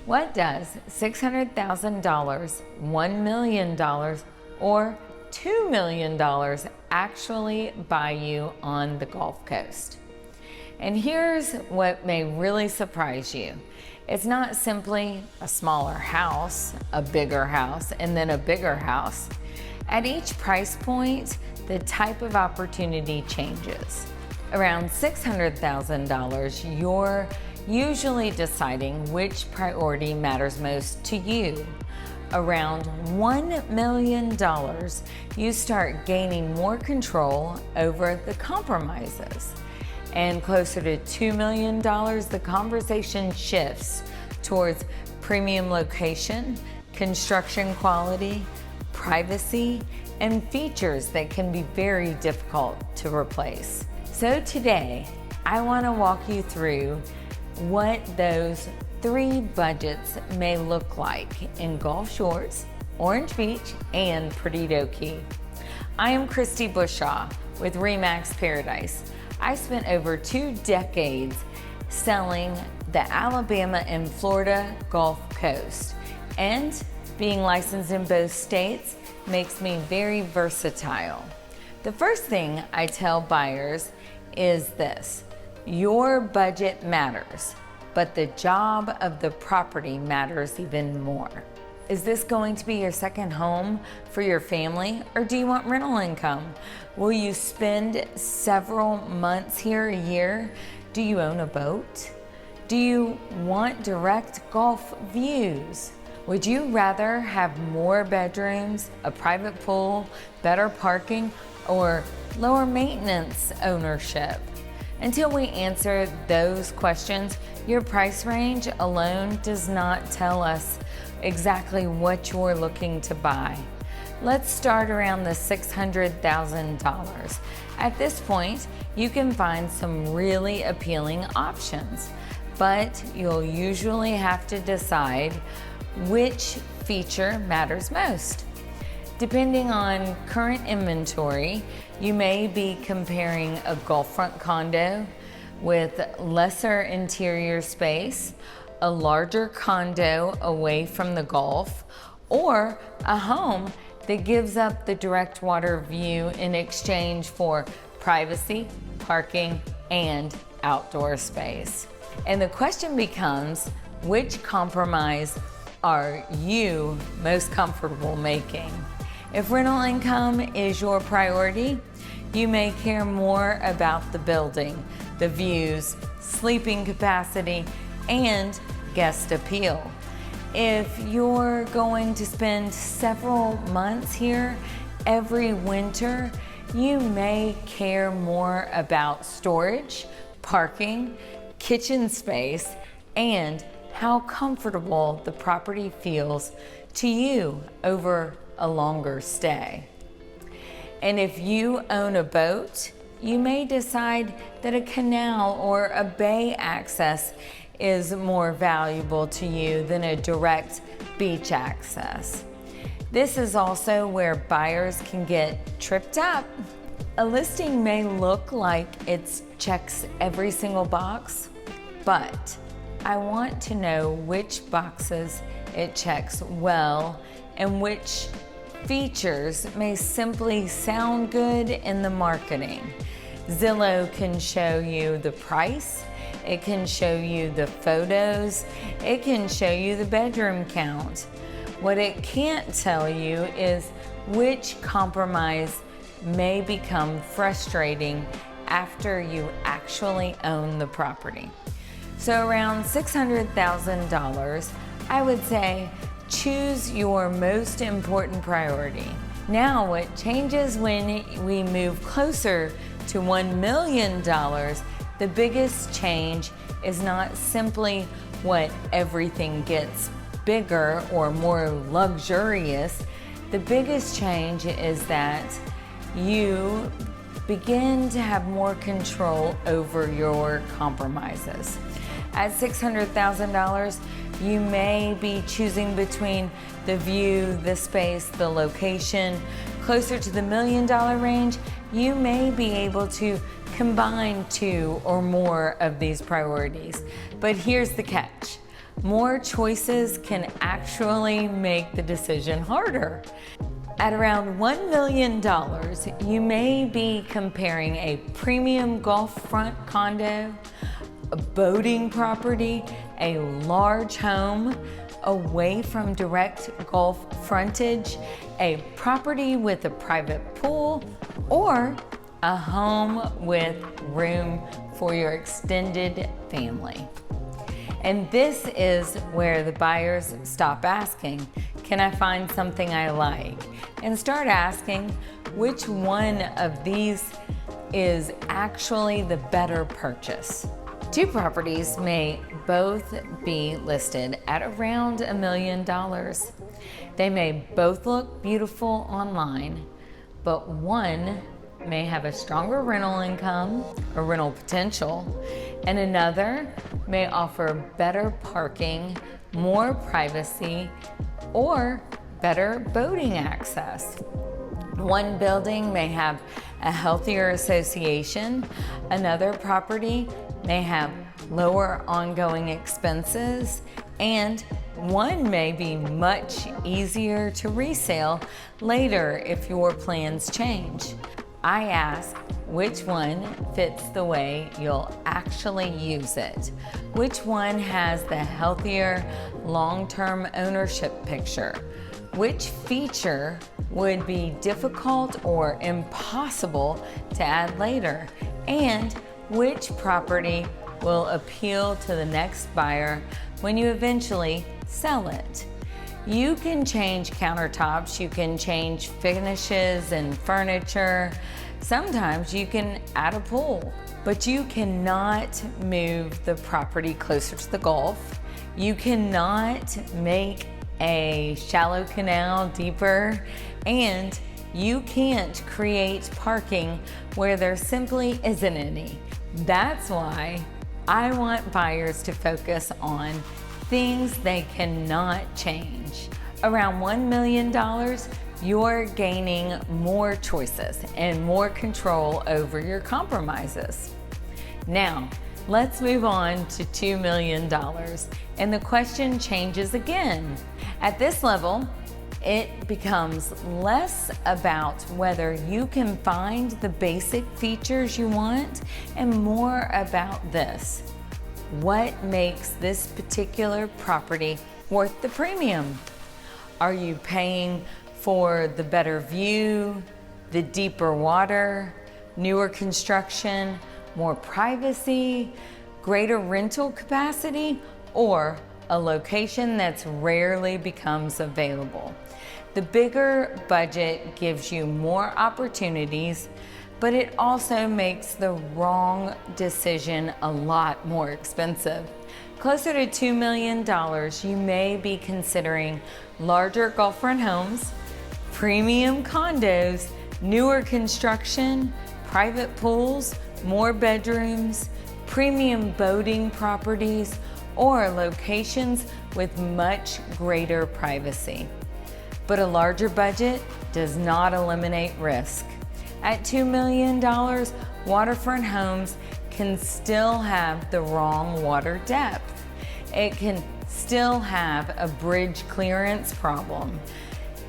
What does $600,000, $1 million, or $2 million actually buy you on the Gulf Coast? And here's what may really surprise you. It's not simply a smaller house, a bigger house, and then a bigger house. At each price point, the type of opportunity changes. Around $600,000, you're usually deciding which priority matters most to you. Around $1 million, you start gaining more control over the compromises. And closer to $2 million, the conversation shifts towards premium location, construction quality, privacy, and features that can be very difficult to replace. So today, I want to walk you through what those three budgets may look like in Gulf Shores, Orange Beach, and Perdido Key. I am Kristy Bushaw with RE/MAX Paradise. I spent over 2 decades selling the Alabama and Florida Gulf Coast, and being licensed in both states makes me very versatile. The first thing I tell buyers is this: your budget matters, but the job of the property matters even more. Is this going to be your second home for your family, or do you want rental income? Will you spend several months here a year? Do you own a boat? Do you want direct Gulf views? Would you rather have more bedrooms, a private pool, better parking, or lower maintenance ownership? Until we answer those questions, your price range alone does not tell us exactly what you're looking to buy. Let's start around the $600,000. At this point, you can find some really appealing options, but you'll usually have to decide which feature matters most. Depending on current inventory, you may be comparing a Gulfront condo with lesser interior space, a larger condo away from the Gulf, or a home that gives up the direct water view in exchange for privacy, parking, and outdoor space. And the question becomes, which compromise are you most comfortable making? If rental income is your priority, you may care more about the building, the views, sleeping capacity, and guest appeal. If you're going to spend several months here every winter, you may care more about storage, parking, kitchen space, and how comfortable the property feels to you over a longer stay. And if you own a boat, you may decide that a canal or a bay access is more valuable to you than a direct beach access. This is also where buyers can get tripped up. A listing may look like it checks every single box, but I want to know which boxes it checks well and which features may simply sound good in the marketing. Zillow can show you the price, it can show you the photos, it can show you the bedroom count. What it can't tell you is which compromise may become frustrating after you actually own the property. So around $600,000, I would say choose your most important priority. Now, what changes when we move closer to $1 million, the biggest change is not simply what everything gets bigger or more luxurious. The biggest change is that you begin to have more control over your compromises. At $600,000, you may be choosing between the view, the space, the location. Closer to the $1 million range, you may be able to combine 2 or more of these priorities. But here's the catch. More choices can actually make the decision harder. At around $1 million, you may be comparing a premium golf front condo, a boating property, a large home away from direct golf frontage, a property with a private pool, or a home with room for your extended family. And this is where the buyers stop asking, can I find something I like? And start asking, which one of these is actually the better purchase? Two properties may both be listed at around $1 million. They may both look beautiful online, but one may have a stronger rental income or rental potential, and another may offer better parking, more privacy, or better boating access. One building may have a healthier association, another property may have lower ongoing expenses, and one may be much easier to resell later if your plans change. I ask, which one fits the way you'll actually use it? Which one has the healthier long-term ownership picture? Which feature would be difficult or impossible to add later? And which property will appeal to the next buyer when you eventually sell it? You can change countertops, you can change finishes and furniture. Sometimes you can add a pool, but you cannot move the property closer to the Gulf. You cannot make a shallow canal deeper, and you can't create parking where there simply isn't any. That's why I want buyers to focus on things they cannot change. Around $1 million, you're gaining more choices and more control over your compromises. Now, let's move on to $2 million, and the question changes again. At this level, it becomes less about whether you can find the basic features you want and more about this. What makes this particular property worth the premium? Are you paying for the better view, the deeper water, newer construction, more privacy, greater rental capacity, or a location that's rarely becomes available? The bigger budget gives you more opportunities, but it also makes the wrong decision a lot more expensive. Closer to $2 million, you may be considering larger Gulfront homes, premium condos, newer construction, private pools, more bedrooms, premium boating properties, or locations with much greater privacy. But a larger budget does not eliminate risk. At $2 million, waterfront homes can still have the wrong water depth. It can still have a bridge clearance problem.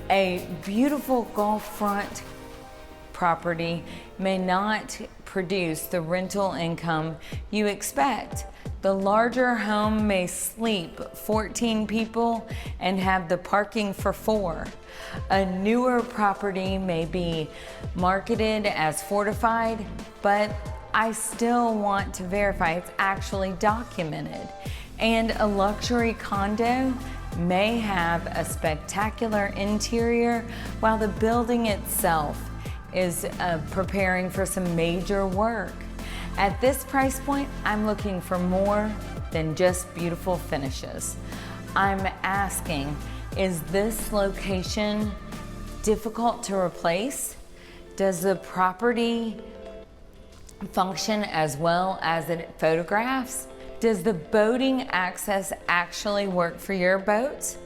A beautiful Gulf front property may not produce the rental income you expect. The larger home may sleep 14 people and have the parking for 4. A newer property may be marketed as fortified, but I still want to verify it's actually documented. And a luxury condo may have a spectacular interior while the building itself is preparing for some major work. At this price point, I'm looking for more than just beautiful finishes. I'm asking, is this location difficult to replace? Does the property function as well as it photographs? Does the boating access actually work for your boat?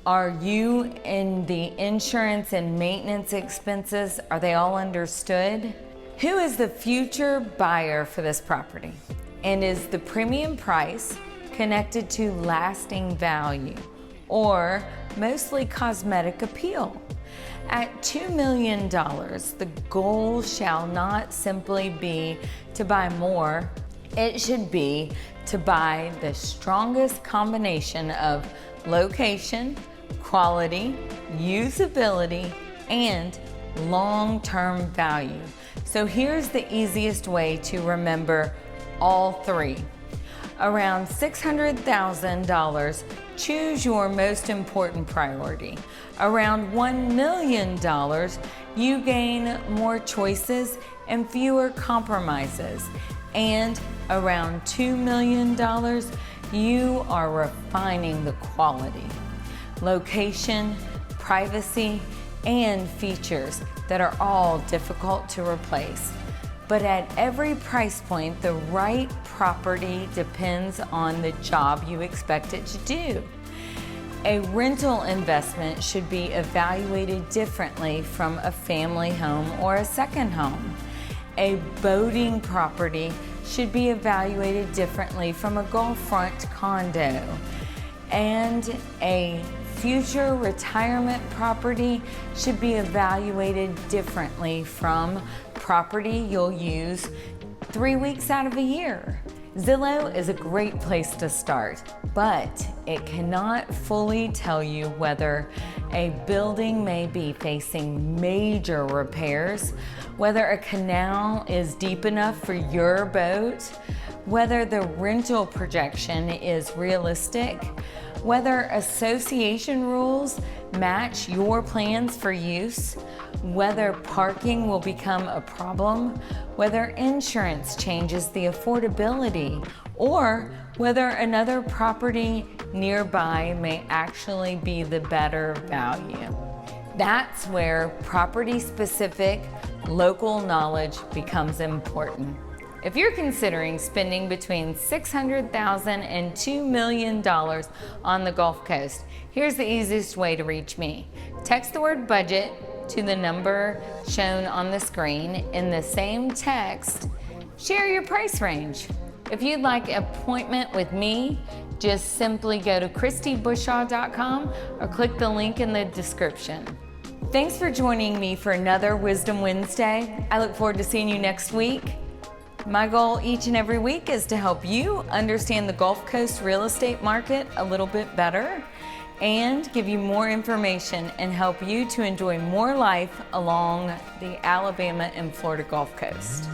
Are you in the insurance and maintenance expenses? Are they all understood? Who is the future buyer for this property? And is the premium price connected to lasting value, or mostly cosmetic appeal. At $2 million, the goal shall not simply be to buy more, it should be to buy the strongest combination of location, quality, usability, and long-term value. So here's the easiest way to remember all three. Around $600,000, choose your most important priority. Around $1 million, you gain more choices and fewer compromises. And around $2 million, you are refining the quality, location, privacy, and features that are all difficult to replace. But at every price point, the right property depends on the job you expect it to do. A rental investment should be evaluated differently from a family home or a second home. A boating property should be evaluated differently from a Gulf front condo. And a future retirement property should be evaluated differently from property you'll use 3 weeks out of a year. Zillow is a great place to start, but it cannot fully tell you whether a building may be facing major repairs, whether a canal is deep enough for your boat, whether the rental projection is realistic, whether association rules match your plans for use, whether parking will become a problem, whether insurance changes the affordability, or whether another property nearby may actually be the better value. That's where property-specific local knowledge becomes important. If you're considering spending between $600,000 and $2 million on the Gulf Coast, here's the easiest way to reach me. Text the word budget to the number shown on the screen. In the same text, share your price range. If you'd like an appointment with me, just simply go to KristyBushaw.com or click the link in the description. Thanks for joining me for another Wisdom Wednesday. I look forward to seeing you next week. My goal each and every week is to help you understand the Gulf Coast real estate market a little bit better and give you more information and help you to enjoy more life along the Alabama and Florida Gulf Coast.